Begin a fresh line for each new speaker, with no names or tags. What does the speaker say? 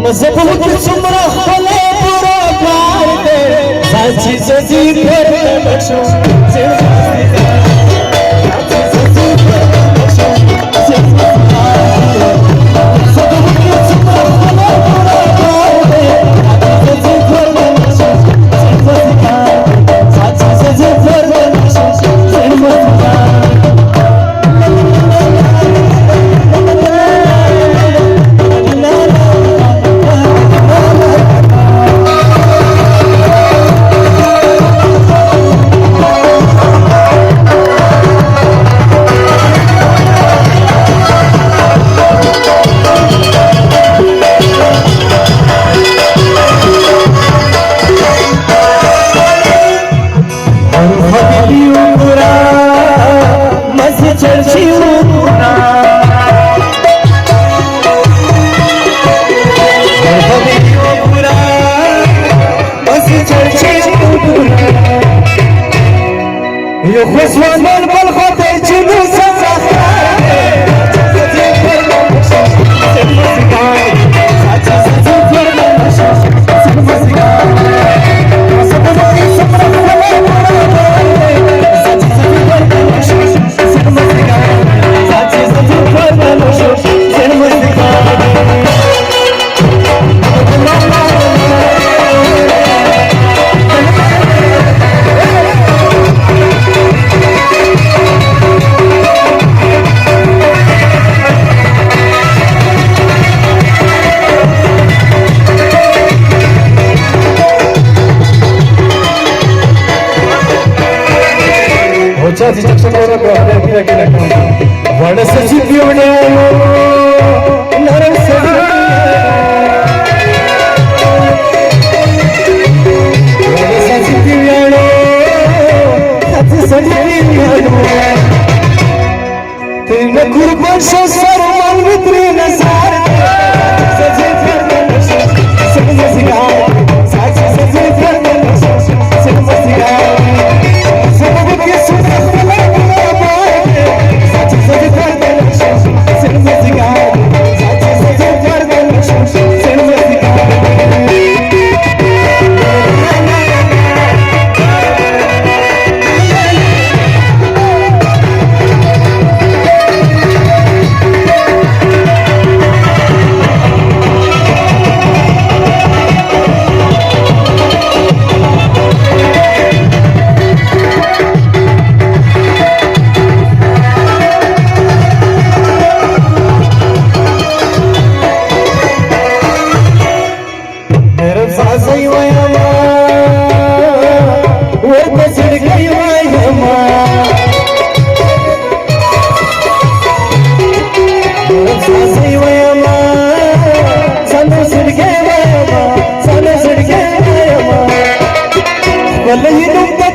मजबूत सुमरा खले पूरा प्यार दे साची सजी कर बचो يخصوان بالخط يجنو चाची चक्षुरा को हरे पिया के रखना वड़ सजी पियोने नरम सजी वड़ सजी पियोने सजी पियोने तेरे कुर्बान से सरमान मित्री नजार सजी पियोने सजी सिगार साची सजी पियोने सजी सिगार Well, you know